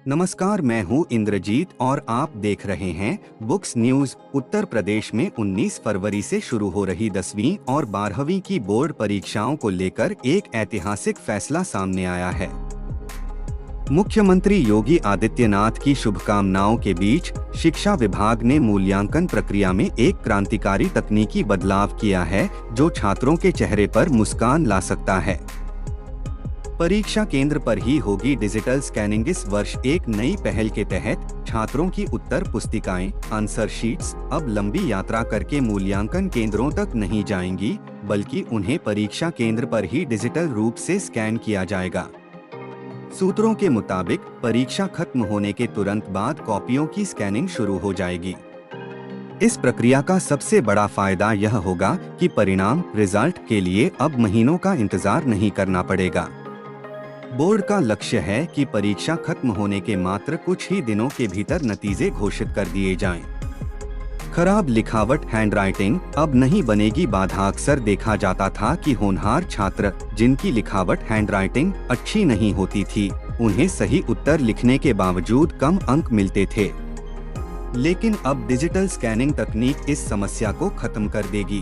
नमस्कार, मैं हूं इंद्रजीत और आप देख रहे हैं बुक्स न्यूज। उत्तर प्रदेश में 19 फरवरी से शुरू हो रही 10वीं और 12वीं की बोर्ड परीक्षाओं को लेकर एक ऐतिहासिक फैसला सामने आया है। मुख्यमंत्री योगी आदित्यनाथ की शुभकामनाओं के बीच शिक्षा विभाग ने मूल्यांकन प्रक्रिया में एक क्रांतिकारी तकनीकी बदलाव किया है, जो छात्रों के चेहरे पर मुस्कान ला सकता है। परीक्षा केंद्र पर ही होगी डिजिटल स्कैनिंग। इस वर्ष एक नई पहल के तहत छात्रों की उत्तर पुस्तिकाएं, आंसर शीट्स अब लंबी यात्रा करके मूल्यांकन केंद्रों तक नहीं जाएंगी, बल्कि उन्हें परीक्षा केंद्र पर ही डिजिटल रूप से स्कैन किया जाएगा। सूत्रों के मुताबिक परीक्षा खत्म होने के तुरंत बाद कॉपियों की स्कैनिंग शुरू हो जाएगी। इस प्रक्रिया का सबसे बड़ा फायदा यह होगा कि परिणाम रिजल्ट के लिए अब महीनों का इंतजार नहीं करना पड़ेगा। बोर्ड का लक्ष्य है कि परीक्षा खत्म होने के मात्र कुछ ही दिनों के भीतर नतीजे घोषित कर दिए जाएं। खराब लिखावट हैंडराइटिंग अब नहीं बनेगी बाधा। अक्सर देखा जाता था कि होनहार छात्र जिनकी लिखावट हैंडराइटिंग अच्छी नहीं होती थी, उन्हें सही उत्तर लिखने के बावजूद कम अंक मिलते थे। लेकिन अब डिजिटल स्कैनिंग तकनीक इस समस्या को खत्म कर देगी।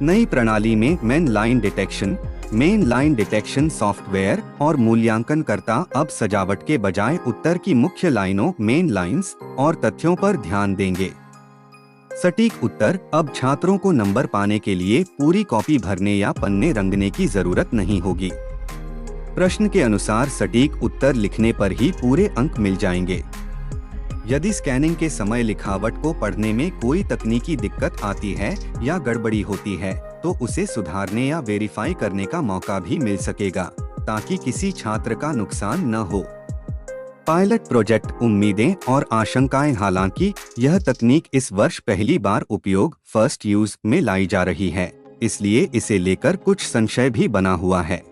नई प्रणाली में मेन लाइन डिटेक्शन सॉफ्टवेयर और मूल्यांकनकर्ता अब सजावट के बजाय उत्तर की मुख्य लाइनों मेन लाइंस और तथ्यों पर ध्यान देंगे। सटीक उत्तर अब छात्रों को नंबर पाने के लिए पूरी कॉपी भरने या पन्ने रंगने की जरूरत नहीं होगी। प्रश्न के अनुसार सटीक उत्तर लिखने पर ही पूरे अंक मिल जाएंगे। यदि स्कैनिंग के समय लिखावट को पढ़ने में कोई तकनीकी दिक्कत आती है या गड़बड़ी होती है, तो उसे सुधारने या वेरीफाई करने का मौका भी मिल सकेगा, ताकि किसी छात्र का नुकसान न हो। पायलट प्रोजेक्ट उम्मीदें और आशंकाएं। हालांकि यह तकनीक इस वर्ष पहली बार उपयोग फर्स्ट यूज में लाई जा रही है, इसलिए इसे लेकर कुछ संशय भी बना हुआ है।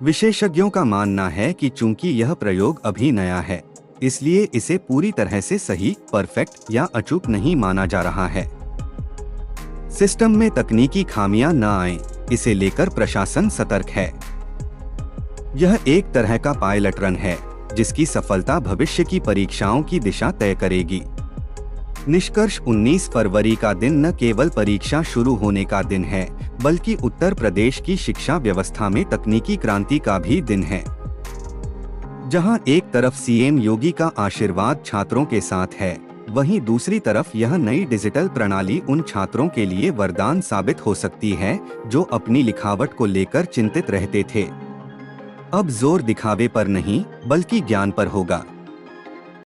विशेषज्ञों का मानना है कि चूंकि यह प्रयोग अभी नया है, इसलिए इसे पूरी तरह से सही, परफेक्ट या अचूक नहीं माना जा रहा है। सिस्टम में तकनीकी खामियां न आए, इसे लेकर प्रशासन सतर्क है। यह एक तरह का पायलट रन है, जिसकी सफलता भविष्य की परीक्षाओं की दिशा तय करेगी। निष्कर्ष 19 फरवरी का दिन न केवल परीक्षा शुरू होने का दिन है, बल्कि उत्तर प्रदेश की शिक्षा व्यवस्था में तकनीकी क्रांति का भी दिन है। जहां एक तरफ सीएम योगी का आशीर्वाद छात्रों के साथ है, वहीं दूसरी तरफ यह नई डिजिटल प्रणाली उन छात्रों के लिए वरदान साबित हो सकती है जो अपनी लिखावट को लेकर चिंतित रहते थे। अब जोर दिखावे पर नहीं, बल्कि ज्ञान पर होगा।